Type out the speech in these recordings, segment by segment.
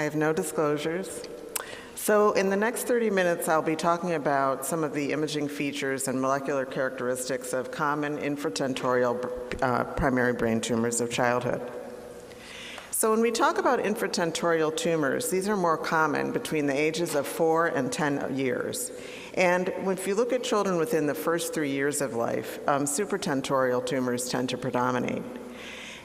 I have no disclosures. So in the next 30 minutes, I'll be talking about some of the imaging features and molecular characteristics of common infratentorial primary brain tumors of childhood. So when we talk about infratentorial tumors, these are more common between the ages of 4 and 10 years. And if you look at children within the first 3 years of life, supratentorial tumors tend to predominate.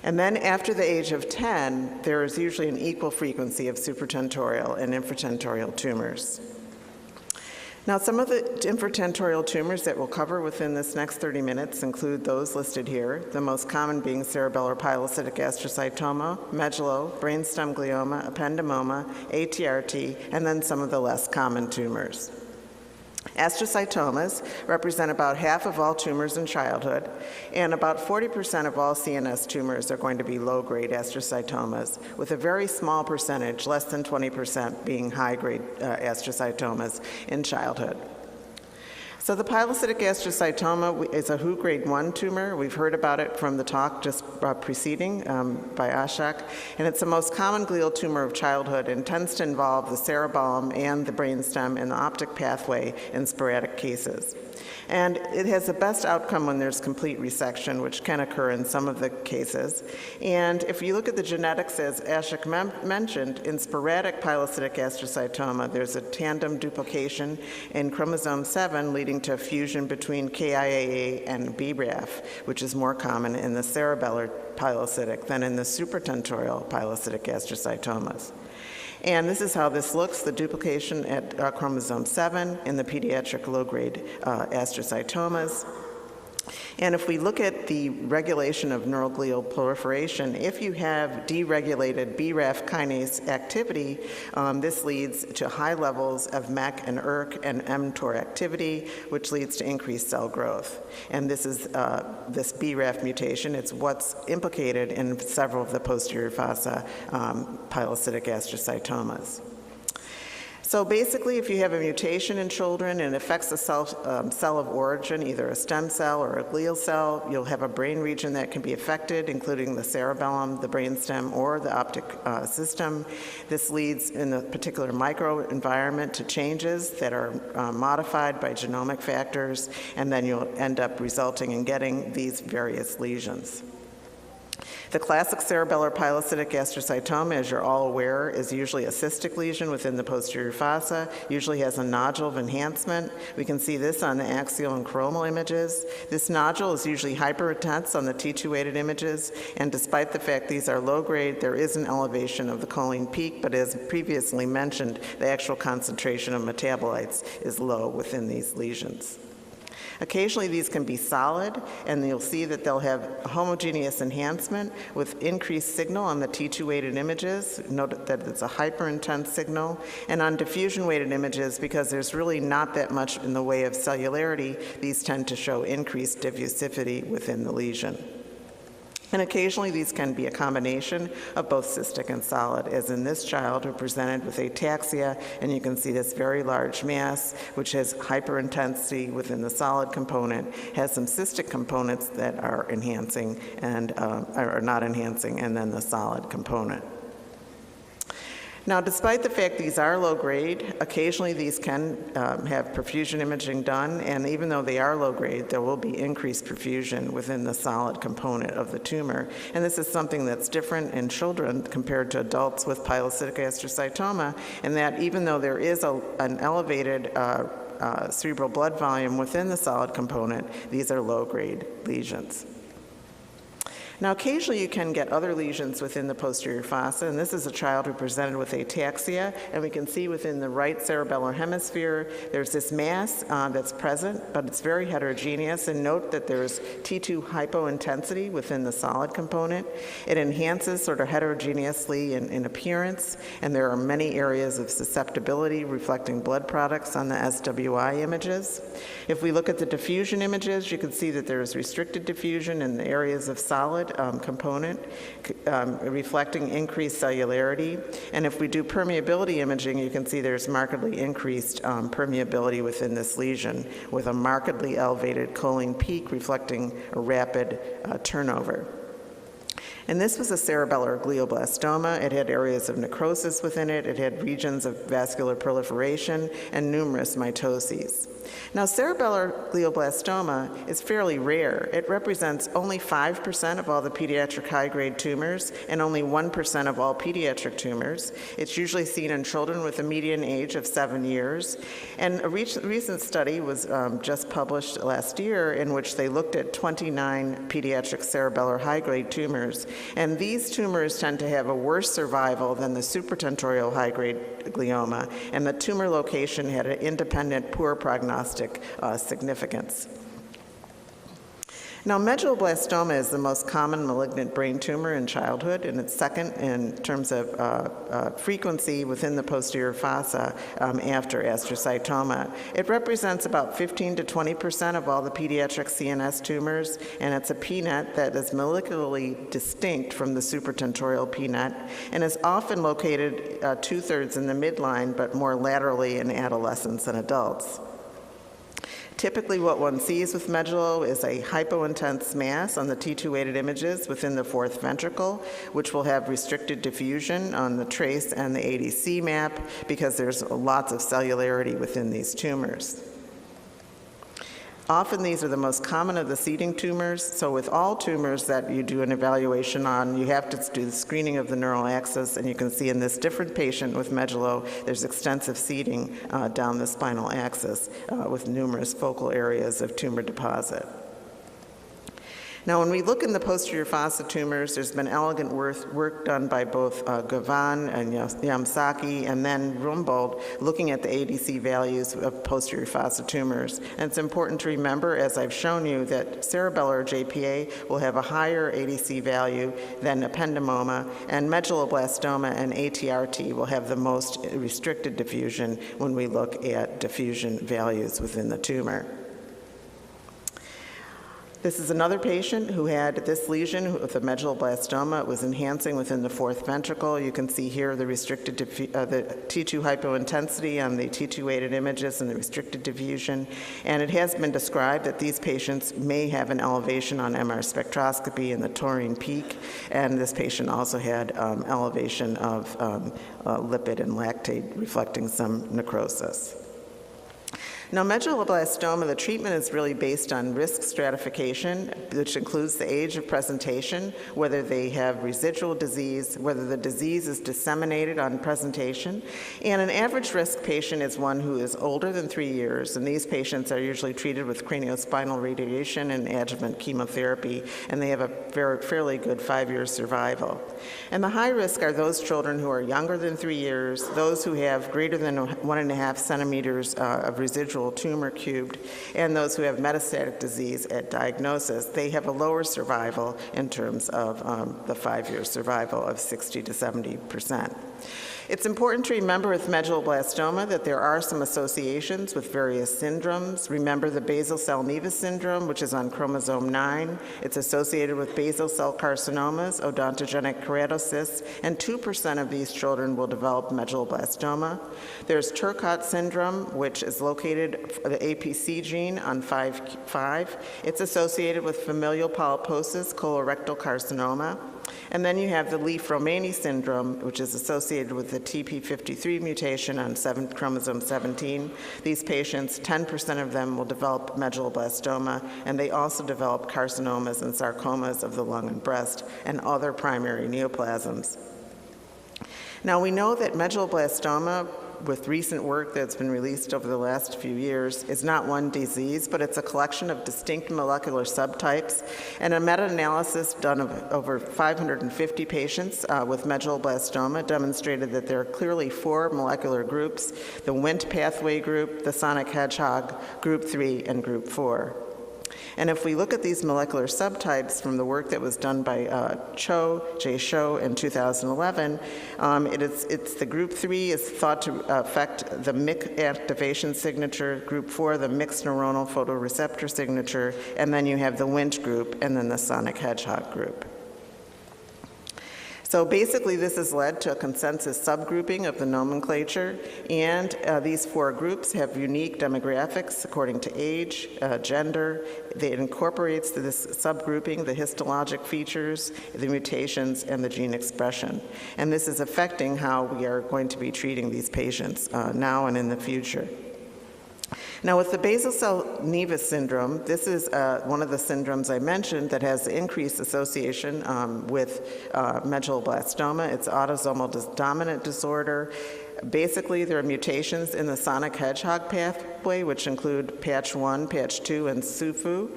And then after the age of 10, there is usually an equal frequency of supratentorial and infratentorial tumors. Now, some of the infratentorial tumors that we'll cover within this next 30 minutes include those listed here, the most common being cerebellar pilocytic astrocytoma, medullo, brainstem glioma, ependymoma, ATRT, and then some of the less common tumors. Astrocytomas represent about half of all tumors in childhood, and about 40% of all CNS tumors are going to be low-grade astrocytomas, with a very small percentage, less than 20%, being high-grade astrocytomas in childhood. So the pilocytic astrocytoma is a WHO grade 1 tumor. We've heard about it from the talk just preceding by Ashok, and it's the most common glial tumor of childhood and tends to involve the cerebellum and the brainstem and the optic pathway in sporadic cases. And it has the best outcome when there's complete resection, which can occur in some of the cases. And if you look at the genetics, as Ashok mentioned, in sporadic pilocytic astrocytoma, there's a tandem duplication in chromosome 7 leading to a fusion between KIAA and BRAF, which is more common in the cerebellar pilocytic than in the supratentorial pilocytic astrocytomas. And this is how this looks, the duplication at chromosome 7 in the pediatric low-grade astrocytomas. And if we look at the regulation of neuroglial proliferation, if you have deregulated BRAF kinase activity, this leads to high levels of MEK and ERK and mTOR activity, which leads to increased cell growth. And this is this BRAF mutation. It's what's implicated in several of the posterior fossa pilocytic astrocytomas. So basically, if you have a mutation in children and it affects the cell of origin, either a stem cell or a glial cell, you'll have a brain region that can be affected, including the cerebellum, the brainstem, or the optic system. This leads in a particular microenvironment to changes that are modified by genomic factors, and then you'll end up resulting in getting these various lesions. The classic cerebellar pilocytic astrocytoma, as you're all aware, is usually a cystic lesion within the posterior fossa, usually has a nodule of enhancement. We can see this on the axial and chromal images. This nodule is usually hyperintense on the T2-weighted images, and despite the fact these are low grade, there is an elevation of the choline peak, but as previously mentioned, the actual concentration of metabolites is low within these lesions. Occasionally these can be solid, and you'll see that they'll have homogeneous enhancement with increased signal on the T2-weighted images. Note that it's a hyperintense signal. And on diffusion-weighted images, because there's really not that much in the way of cellularity, these tend to show increased diffusivity within the lesion. And occasionally these can be a combination of both cystic and solid, as in this child who presented with ataxia, and you can see this very large mass, which has hyperintensity within the solid component, has some cystic components that are enhancing and are not enhancing, and then the solid component. Now, despite the fact these are low grade, occasionally these can have perfusion imaging done, and even though they are low grade, there will be increased perfusion within the solid component of the tumor. And this is something that's different in children compared to adults with pilocytic astrocytoma, in that even though there is an elevated cerebral blood volume within the solid component, these are low grade lesions. Now, occasionally you can get other lesions within the posterior fossa, and this is a child who presented with ataxia, and we can see within the right cerebellar hemisphere there's this mass that's present, but it's very heterogeneous, and note that there's T2 hypointensity within the solid component. It enhances sort of heterogeneously in appearance, and there are many areas of susceptibility reflecting blood products on the SWI images. If we look at the diffusion images, you can see that there is restricted diffusion in the areas of solid component, reflecting increased cellularity. And if we do permeability imaging, you can see there's markedly increased permeability within this lesion, with a markedly elevated choline peak reflecting a rapid turnover. And this was a cerebellar glioblastoma. It had areas of necrosis within it. It had regions of vascular proliferation and numerous mitoses. Now, cerebellar glioblastoma is fairly rare. It represents only 5% of all the pediatric high-grade tumors and only 1% of all pediatric tumors. It's usually seen in children with a median age of 7 years. And a recent study was just published last year in which they looked at 29 pediatric cerebellar high-grade tumors. And these tumors tend to have a worse survival than the supratentorial high-grade glioma, and the tumor location had an independent, poor prognostic significance. Now, medulloblastoma is the most common malignant brain tumor in childhood, and it's second in terms of frequency within the posterior fossa after astrocytoma. It represents about 15 to 20% of all the pediatric CNS tumors, and it's a PNET that is molecularly distinct from the supratentorial PNET, and is often located 2/3 in the midline, but more laterally in adolescents and adults. Typically, what one sees with medullo is a hypointense mass on the T2-weighted images within the fourth ventricle, which will have restricted diffusion on the trace and the ADC map because there's lots of cellularity within these tumors. Often these are the most common of the seeding tumors, so with all tumors that you do an evaluation on, you have to do the screening of the neural axis, and you can see in this different patient with medullo, there's extensive seeding down the spinal axis with numerous focal areas of tumor deposit. Now, when we look in the posterior fossa tumors, there's been elegant work done by both Gavan and Yamasaki and then Rumbold looking at the ADC values of posterior fossa tumors. And it's important to remember, as I've shown you, that cerebellar JPA will have a higher ADC value than ependymoma, and medulloblastoma and ATRT will have the most restricted diffusion when we look at diffusion values within the tumor. This is another patient who had this lesion with a medulloblastoma. It was enhancing within the fourth ventricle. You can see here the restricted the T2 hypointensity on the T2-weighted images and the restricted diffusion. And it has been described that these patients may have an elevation on MR spectroscopy in the taurine peak. And this patient also had elevation of lipid and lactate reflecting some necrosis. Now, medulloblastoma, the treatment is really based on risk stratification, which includes the age of presentation, whether they have residual disease, whether the disease is disseminated on presentation, and an average risk patient is one who is older than 3 years, and these patients are usually treated with craniospinal radiation and adjuvant chemotherapy, and they have a fairly good 5-year survival. And the high risk are those children who are younger than 3 years, those who have greater than 1.5 centimeters of residual tumor cubed, and those who have metastatic disease at diagnosis. They have a lower survival in terms of the 5-year survival of 60 to 70%. It's important to remember with medulloblastoma that there are some associations with various syndromes. Remember the basal cell nevus syndrome, which is on chromosome 9. It's associated with basal cell carcinomas, odontogenic keratocysts, and 2% of these children will develop medulloblastoma. There's Turcotte syndrome, which is located the APC gene on 5'5". It's associated with familial polyposis colorectal carcinoma. And then you have the Leigh-Fromeni syndrome, which is associated with the TP53 mutation on chromosome 17. These patients, 10% of them will develop medulloblastoma, and they also develop carcinomas and sarcomas of the lung and breast and other primary neoplasms. Now, we know that medulloblastoma, with recent work that's been released over the last few years, is not one disease, but it's a collection of distinct molecular subtypes. And a meta-analysis done of over 550 patients with medulloblastoma demonstrated that there are clearly 4 molecular groups: the Wnt pathway group, the sonic hedgehog, group 3, and group 4. And if we look at these molecular subtypes from the work that was done by Jay Cho in 2011, it's the group 3 is thought to affect the MYC activation signature, group 4 the mixed neuronal photoreceptor signature, and then you have the Wnt group and then the sonic hedgehog group. So basically, this has led to a consensus subgrouping of the nomenclature, and these 4 groups have unique demographics according to age, gender. It incorporates this subgrouping the histologic features, the mutations, and the gene expression. And this is affecting how we are going to be treating these patients now and in the future. Now, with the basal cell nevus syndrome, this is one of the syndromes I mentioned that has increased association with medulloblastoma. It's autosomal dominant disorder. Basically, there are mutations in the sonic hedgehog pathway, which include PATCH1, PATCH2, and SUFU.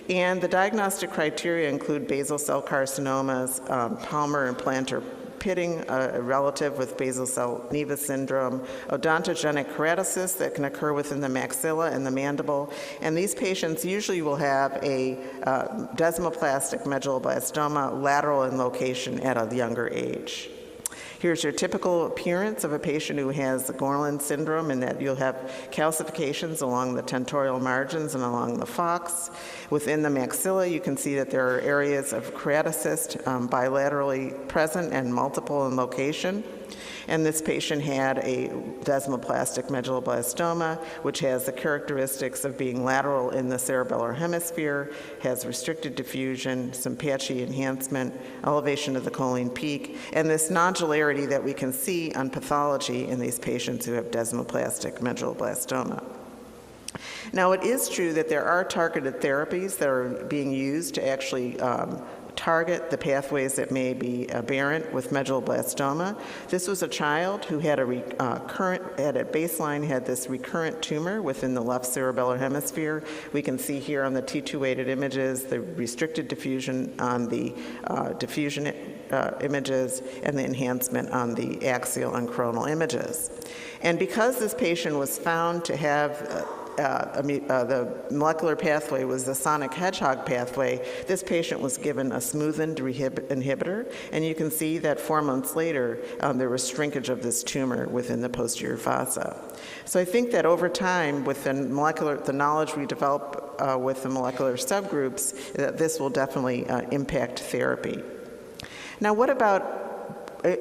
And the diagnostic criteria include basal cell carcinomas, Palmer and plantar pitting, a relative with basal cell nevus syndrome, odontogenic keratocysts that can occur within the maxilla and the mandible, and these patients usually will have a desmoplastic medulloblastoma lateral in location at a younger age. Here's your typical appearance of a patient who has Gorlin syndrome, in that you'll have calcifications along the tentorial margins and along the falx. Within the maxilla, you can see that there are areas of keratocyst bilaterally present and multiple in location. And this patient had a desmoplastic medulloblastoma, which has the characteristics of being lateral in the cerebellar hemisphere, has restricted diffusion, some patchy enhancement, elevation of the choline peak, and this nodularity that we can see on pathology in these patients who have desmoplastic medulloblastoma. Now, it is true that there are targeted therapies that are being used to actually target the pathways that may be aberrant with medulloblastoma. This was a child who had at baseline had this recurrent tumor within the left cerebellar hemisphere. We can see here on the T2-weighted images the restricted diffusion on the diffusion images and the enhancement on the axial and coronal images. And because this patient was found to have the molecular pathway was the sonic hedgehog pathway, this patient was given a smoothened inhibitor, and you can see that 4 months later, there was shrinkage of this tumor within the posterior fossa. So I think that over time, with the knowledge we develop with the molecular subgroups, that this will definitely impact therapy. Now, what about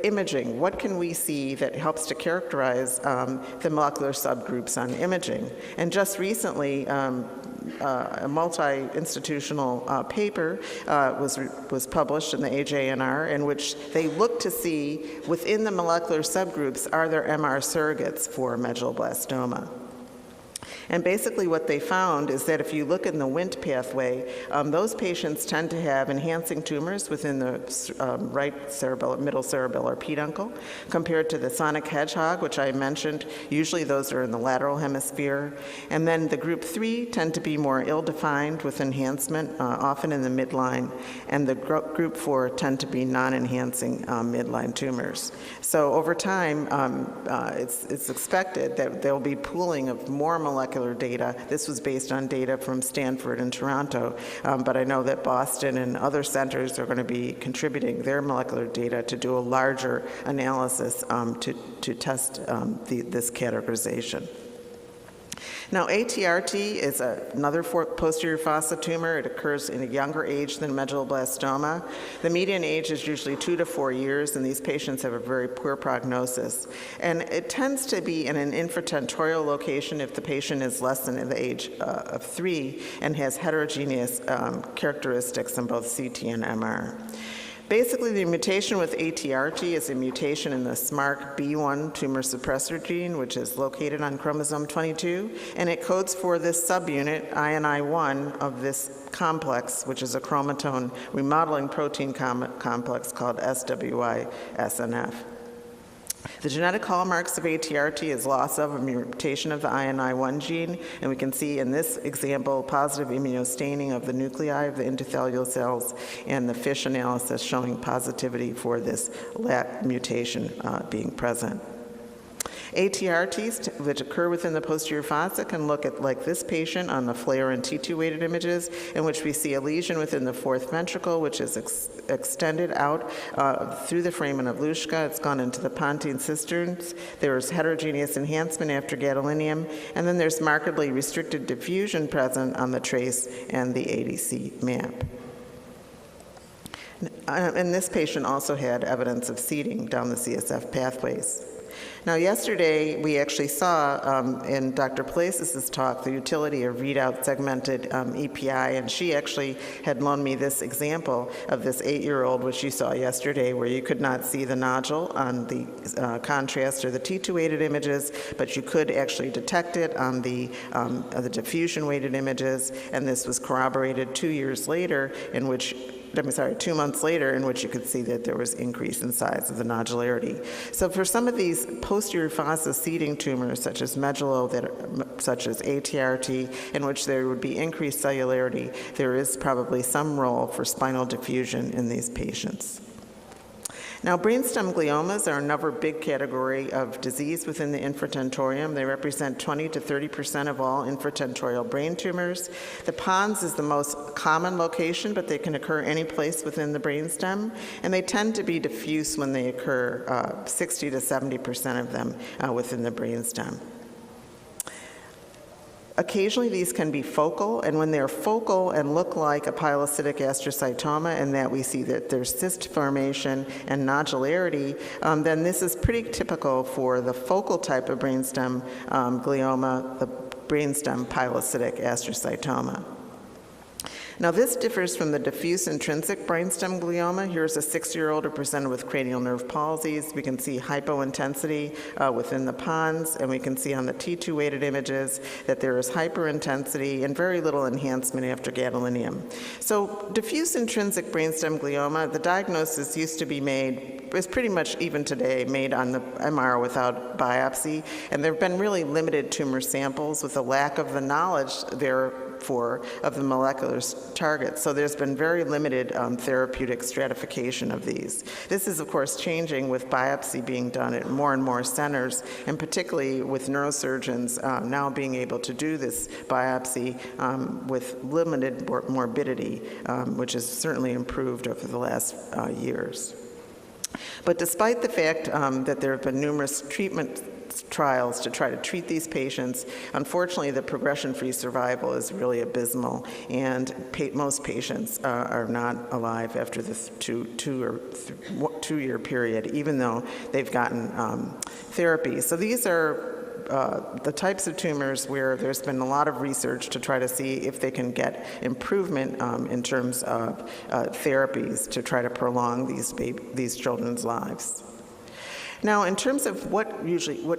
imaging? What can we see that helps to characterize the molecular subgroups on imaging? And just recently, a multi-institutional paper was published in the AJNR, in which they looked to see within the molecular subgroups, are there MR surrogates for medulloblastoma? And basically what they found is that if you look in the Wnt pathway, those patients tend to have enhancing tumors within the middle cerebellar peduncle, compared to the sonic hedgehog, which I mentioned. Usually those are in the lateral hemisphere. And then the group 3 tend to be more ill-defined with enhancement, often in the midline. And the group 4 tend to be non-enhancing midline tumors. So over time, it's expected that there will be pooling of more molecular data. This was based on data from Stanford and Toronto, but I know that Boston and other centers are going to be contributing their molecular data to do a larger analysis to test this categorization. Now, ATRT is another posterior fossa tumor. It occurs in a younger age than medulloblastoma. The median age is usually 2 to 4 years, and these patients have a very poor prognosis. And it tends to be in an infratentorial location if the patient is less than the age of 3 and has heterogeneous characteristics in both CT and MR. Basically, the mutation with ATRT is a mutation in the SMARCB1 tumor suppressor gene, which is located on chromosome 22, and it codes for this subunit, INI1, of this complex, which is a chromatone remodeling protein complex called SWI-SNF. The genetic hallmarks of ATRT is loss of a mutation of the INI1 gene, and we can see in this example positive immunostaining of the nuclei of the endothelial cells, and the FISH analysis showing positivity for this lac mutation being present. ATRTs, which occur within the posterior fossa, can look at like this patient on the FLAIR and T2-weighted images, in which we see a lesion within the fourth ventricle, which is extended out through the foramen of Luschka. It's gone into the pontine cisterns. There's heterogeneous enhancement after gadolinium, and then there's markedly restricted diffusion present on the trace and the ADC map. And this patient also had evidence of seeding down the CSF pathways. Now, yesterday, we actually saw in Dr. Palacios' talk the utility of readout segmented EPI, and she actually had loaned me this example of this 8-year-old, which you saw yesterday, where you could not see the nodule on the contrast or the T2-weighted images, but you could actually detect it on the diffusion-weighted images, and this was corroborated 2 years later, 2 months later, in which you could see that there was increase in size of the nodularity. So for some of these posterior fossa seeding tumors, such as medulla, such as ATRT, in which there would be increased cellularity, there is probably some role for spinal diffusion in these patients. Now, brainstem gliomas are another big category of disease within the infratentorium. They represent 20 to 30% of all infratentorial brain tumors. The pons is the most common location, but they can occur any place within the brainstem, and they tend to be diffuse when they occur, 60 to 70% of them within the brainstem. Occasionally, these can be focal, and when they're focal and look like a pilocytic astrocytoma, and that we see that there's cyst formation and nodularity, then this is pretty typical for the focal type of brainstem glioma, the brainstem pilocytic astrocytoma. Now, this differs from the diffuse intrinsic brainstem glioma. Here's a 6-year-old who presented with cranial nerve palsies. We can see hypointensity within the pons, and we can see on the T2-weighted images that there is hyperintensity and very little enhancement after gadolinium. So diffuse intrinsic brainstem glioma, the diagnosis used to be made, is pretty much even today made on the MR without biopsy, and there have been really limited tumor samples with a lack of the knowledge of the molecular targets. So there's been very limited therapeutic stratification of these. This is, of course, changing with biopsy being done at more and more centers, and particularly with neurosurgeons now being able to do this biopsy with limited morbidity, which has certainly improved over the last years. But despite the fact that there have been numerous treatment trials to try to treat these patients, unfortunately the progression-free survival is really abysmal, and most patients are not alive after this two-year period, even though they've gotten therapy. So these are the types of tumors where there's been a lot of research to try to see if they can get improvement in terms of therapies to try to prolong these children's lives. Now, in terms of what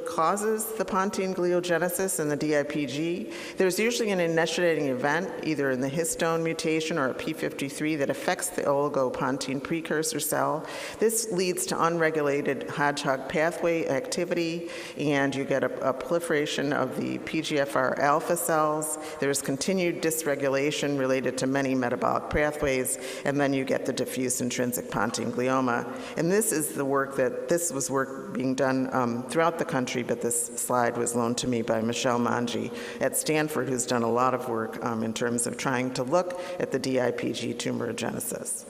causes the pontine gliogenesis and the DIPG, there's usually an initiating event, either in the histone mutation or a P53 that affects the oligopontine precursor cell. This leads to unregulated Hodgkin pathway activity, and you get a proliferation of the PGFR alpha cells. There's continued dysregulation related to many metabolic pathways, and then you get the diffuse intrinsic pontine glioma. And this was work being done throughout the country, but this slide was loaned to me by Michelle Manji at Stanford, who's done a lot of work in terms of trying to look at the DIPG tumorigenesis.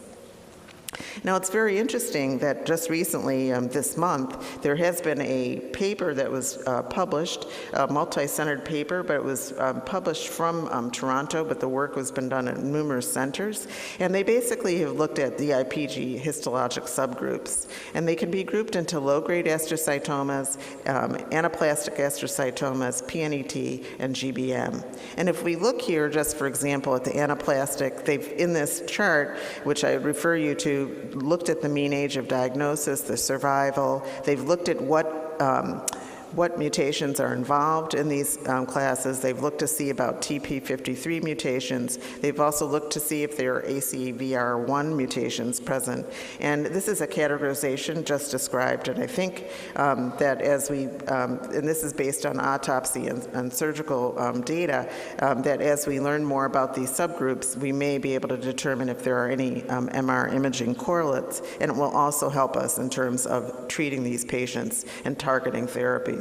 Now, it's very interesting that just recently, this month, there has been a paper that was published, a multi-centered paper, but it was published from Toronto, but the work has been done at numerous centers. And they basically have looked at DIPG histologic subgroups. And they can be grouped into low-grade astrocytomas, anaplastic astrocytomas, PNET, and GBM. And if we look here, just for example, at the anaplastic, in this chart, which I refer you to, looked at the mean age of diagnosis, the survival. They've looked at what mutations are involved in these classes. They've looked to see about TP53 mutations. They've also looked to see if there are ACVR1 mutations present. And this is a categorization just described. And I think that as and this is based on autopsy and surgical data, that as we learn more about these subgroups, we may be able to determine if there are any MR imaging correlates. And it will also help us in terms of treating these patients and targeting therapies.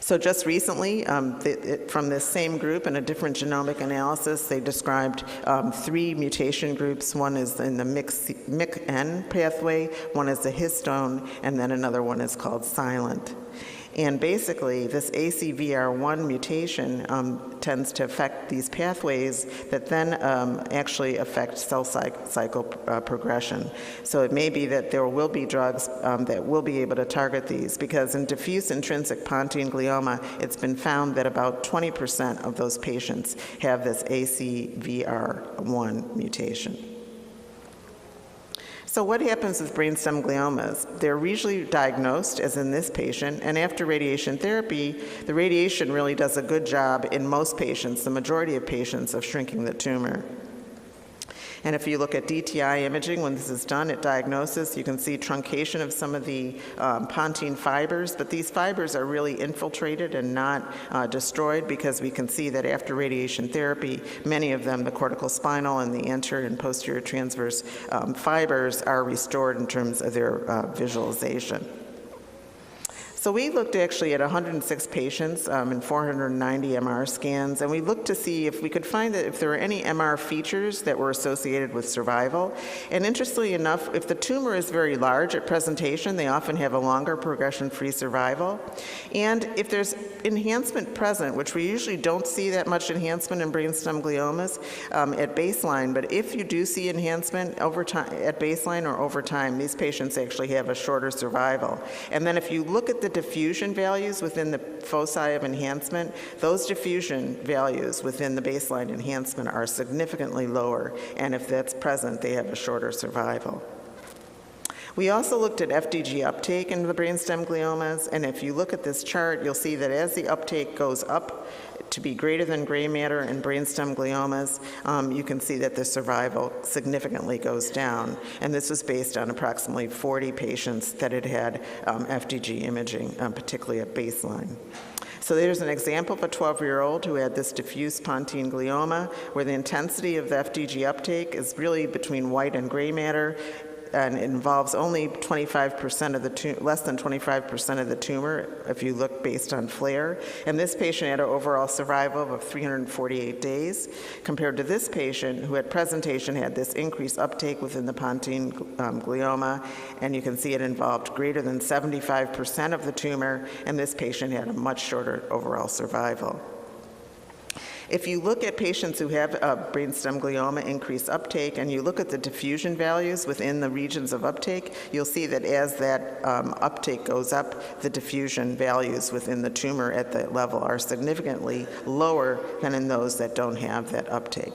So just recently, from this same group in a different genomic analysis, they described 3 mutation groups. One is in the MYC-N pathway, one is the histone, and then another one is called silent. And basically, this ACVR1 mutation tends to affect these pathways that then actually affect cell cycle progression. So it may be that there will be drugs that will be able to target these, because in diffuse intrinsic pontine glioma, it's been found that about 20% of those patients have this ACVR1 mutation. So what happens with brainstem gliomas? They're usually diagnosed, as in this patient, and after radiation therapy, the radiation really does a good job in most patients, the majority of patients, of shrinking the tumor. And if you look at DTI imaging, when this is done at diagnosis, you can see truncation of some of the pontine fibers, but these fibers are really infiltrated and not destroyed, because we can see that after radiation therapy, many of them, the corticospinal and the anterior and posterior transverse fibers, are restored in terms of their visualization. So we looked actually at 106 patients in 490 MR scans, and we looked to see if we could find that if there were any MR features that were associated with survival. And interestingly enough, if the tumor is very large at presentation, they often have a longer progression-free survival. And if there's enhancement present, which we usually don't see that much enhancement in brainstem gliomas at baseline, but if you do see enhancement over time, at baseline or over time, these patients actually have a shorter survival. And then if you look at the diffusion values within the foci of enhancement, those diffusion values within the baseline enhancement are significantly lower, and if that's present, they have a shorter survival. We also looked at FDG uptake in the brainstem gliomas, and if you look at this chart, you'll see that as the uptake goes up to be greater than gray matter in brainstem gliomas, you can see that the survival significantly goes down. And this was based on approximately 40 patients that had had FDG imaging, particularly at baseline. So there's an example of a 12-year-old who had this diffuse pontine glioma, where the intensity of the FDG uptake is really between white and gray matter, and it involves only 25% of the less than 25% of the tumor, if you look based on FLAIR. And this patient had an overall survival of 348 days, compared to this patient who at presentation had this increased uptake within the pontine glioma, and you can see it involved greater than 75% of the tumor, and this patient had a much shorter overall survival. If you look at patients who have brainstem glioma increased uptake, and you look at the diffusion values within the regions of uptake, you'll see that as that uptake goes up, the diffusion values within the tumor at that level are significantly lower than in those that don't have that uptake.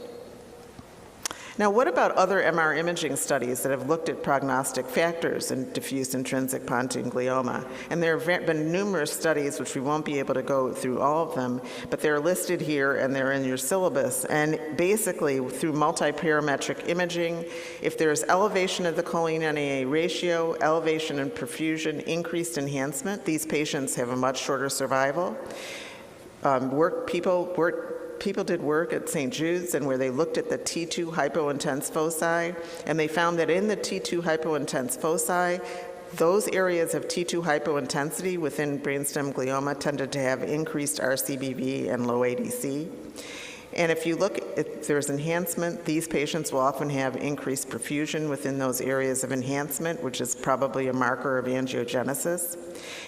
Now, what about other MR imaging studies that have looked at prognostic factors in diffuse intrinsic pontine glioma? And there have been numerous studies, which we won't be able to go through all of them, but they're listed here and they're in your syllabus. And basically, through multiparametric imaging, if there's elevation of the choline-NAA ratio, elevation in perfusion, increased enhancement, these patients have a much shorter survival. People did work at St. Jude's, and where they looked at the T2 hypointense foci, and they found that in the T2 hypointense foci, those areas of T2 hypointensity within brainstem glioma tended to have increased RCBB and low ADC. And if you look, if there's enhancement, these patients will often have increased perfusion within those areas of enhancement, which is probably a marker of angiogenesis.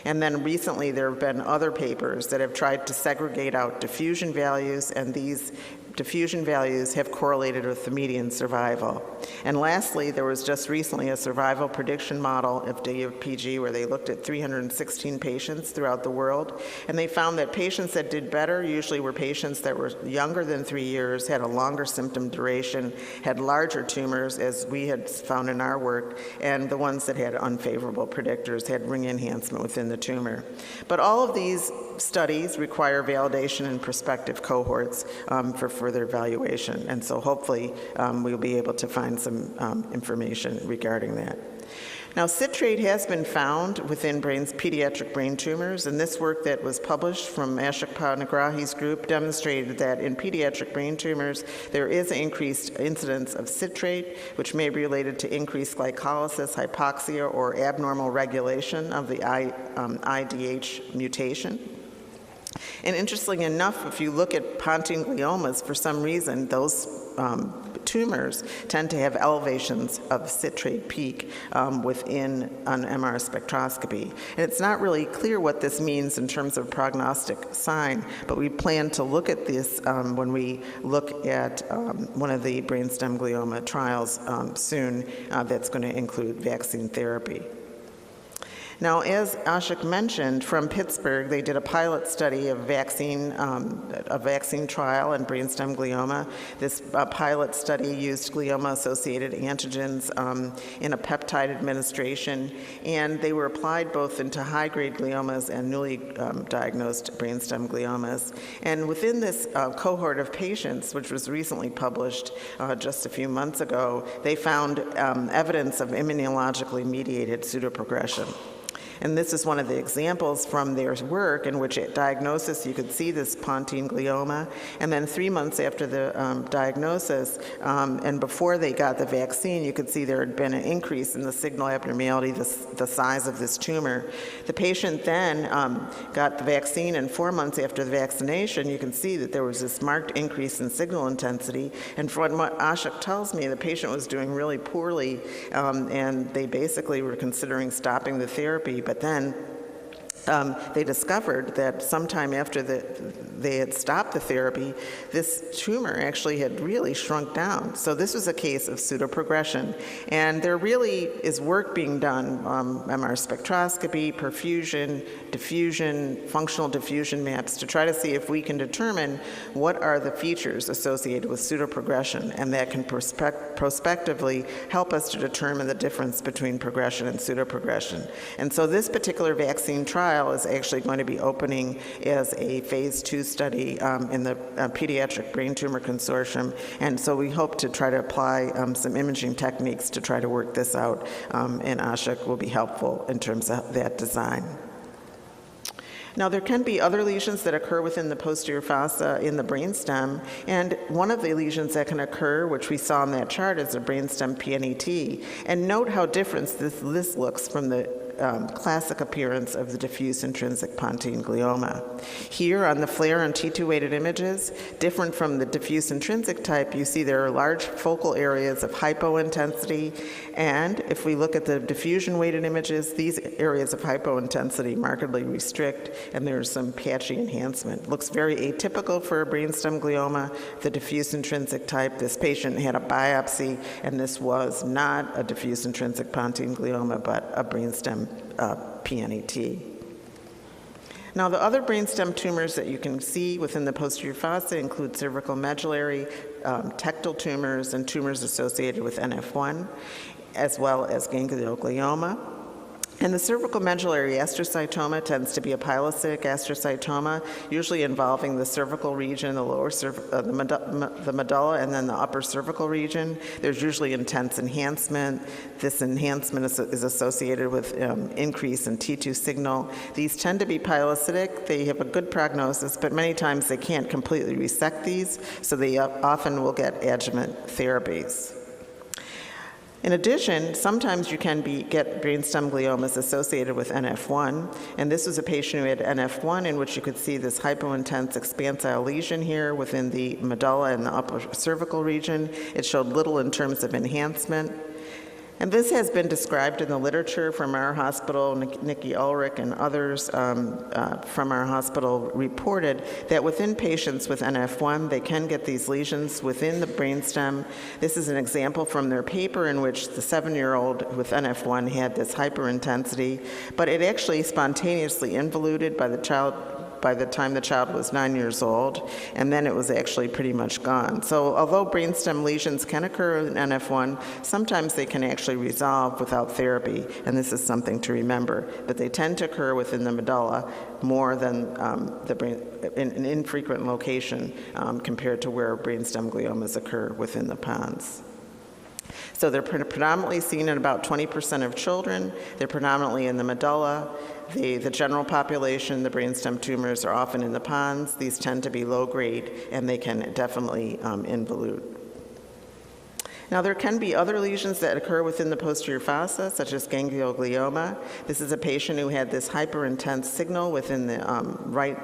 And then recently there have been other papers that have tried to segregate out diffusion values, and these diffusion values have correlated with the median survival. And lastly, there was just recently a survival prediction model of DFPG where they looked at 316 patients throughout the world, and they found that patients that did better usually were patients that were younger than 3 years, had a longer symptom duration, had larger tumors, as we had found in our work, and the ones that had unfavorable predictors had ring enhancement within the tumor. But all of these studies require validation in prospective cohorts for further evaluation, and so hopefully we'll be able to find some information regarding that. Now, citrate has been found within pediatric brain tumors, and this work that was published from Ashok Panagrahi's group demonstrated that in pediatric brain tumors, there is an increased incidence of citrate, which may be related to increased glycolysis, hypoxia, or abnormal regulation of the IDH mutation. And interestingly enough, if you look at pontine gliomas, for some reason, those tumors tend to have elevations of citrate peak within an MR spectroscopy. And it's not really clear what this means in terms of prognostic sign, but we plan to look at this when we look at one of the brainstem glioma trials soon that's going to include vaccine therapy. Now, as Ashok mentioned, from Pittsburgh, they did a pilot study of vaccine trial in brainstem glioma. This pilot study used glioma-associated antigens in a peptide administration, and they were applied both into high-grade gliomas and newly diagnosed brainstem gliomas. And within this cohort of patients, which was recently published just a few months ago, they found evidence of immunologically mediated pseudoprogression. And this is one of the examples from their work in which at diagnosis you could see this pontine glioma, and then 3 months after the diagnosis and before they got the vaccine, you could see there had been an increase in the signal abnormality, the size of this tumor. The patient then got the vaccine, and 4 months after the vaccination, you can see that there was this marked increase in signal intensity. And from what Ashok tells me, the patient was doing really poorly, and they basically were considering stopping the therapy. But then they discovered that sometime after they had stopped the therapy, this tumor actually had really shrunk down. So this was a case of pseudoprogression. And there really is work being done, MR spectroscopy, perfusion, diffusion, functional diffusion maps, to try to see if we can determine what are the features associated with pseudoprogression, and that can prospectively help us to determine the difference between progression and pseudoprogression. And so this particular vaccine trial is actually going to be opening as a phase 2 study in the Pediatric Brain Tumor Consortium, and so we hope to try to apply some imaging techniques to try to work this out, and Ashok will be helpful in terms of that design. Now, there can be other lesions that occur within the posterior fossa in the brainstem, and one of the lesions that can occur, which we saw in that chart, is a brainstem PNET. And note how different this looks from the classic appearance of the diffuse intrinsic pontine glioma. Here on the FLAIR and T2 weighted images, different from the diffuse intrinsic type, you see there are large focal areas of hypointensity, and if we look at the diffusion weighted images, these areas of hypointensity markedly restrict, and there's some patchy enhancement. Looks very atypical for a brainstem glioma, the diffuse intrinsic type. This patient had a biopsy, and this was not a diffuse intrinsic pontine glioma, but a brainstem PNET. Now, the other brainstem tumors that you can see within the posterior fossa include cervical medullary, tectal tumors, and tumors associated with NF1, as well as ganglioglioma. And the cervical medullary astrocytoma tends to be a pilocytic astrocytoma, usually involving the cervical region, the lower the medulla, and then the upper cervical region. There's usually intense enhancement. This enhancement is associated with increase in T2 signal. These tend to be pilocytic. They have a good prognosis, but many times they can't completely resect these, so they often will get adjuvant therapies. In addition, sometimes you can get brainstem gliomas associated with NF1, and this was a patient who had NF1 in which you could see this hypointense expansile lesion here within the medulla and the upper cervical region. It showed little in terms of enhancement. And this has been described in the literature from our hospital. Nikki Ulrich and others from our hospital reported that within patients with NF1, they can get these lesions within the brainstem. This is an example from their paper in which the 7-year-old with NF1 had this hyperintensity, but it actually spontaneously involuted by the time the child was 9 years old, and then it was actually pretty much gone. So although brainstem lesions can occur in NF1, sometimes they can actually resolve without therapy, and this is something to remember. But they tend to occur within the medulla more than in an infrequent location compared to where brainstem gliomas occur within the pons. So they're predominantly seen in about 20% of children. They're predominantly in the medulla. The general population, the brainstem tumors are often in the pons. These tend to be low grade, and they can definitely involute. Now, there can be other lesions that occur within the posterior fossa, such as ganglioglioma. This is a patient who had this hyperintense signal within the right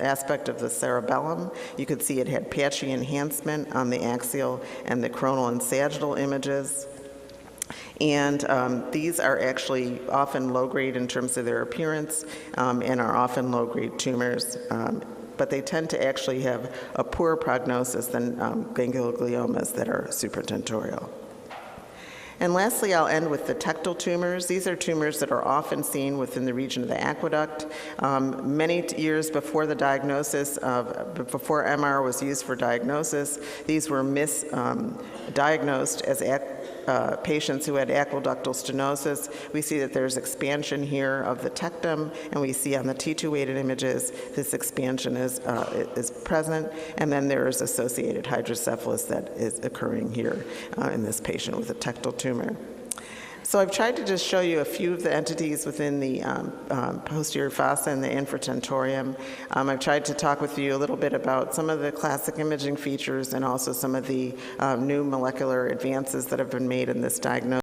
aspect of the cerebellum. You could see it had patchy enhancement on the axial and the coronal and sagittal images. And these are actually often low-grade in terms of their appearance and are often low-grade tumors. But they tend to actually have a poorer prognosis than gangliomas that are supratentorial. And lastly, I'll end with the tectal tumors. These are tumors that are often seen within the region of the aqueduct. Many years before the diagnosis, before MR was used for diagnosis, these were misdiagnosed as patients who had aqueductal stenosis. We see that there's expansion here of the tectum, and we see on the T2 weighted images this expansion is present, and then there is associated hydrocephalus that is occurring here in this patient with a tectal tumor. So I've tried to just show you a few of the entities within the posterior fossa and the infratentorium. I've tried to talk with you a little bit about some of the classic imaging features and also some of the new molecular advances that have been made in this diagnosis.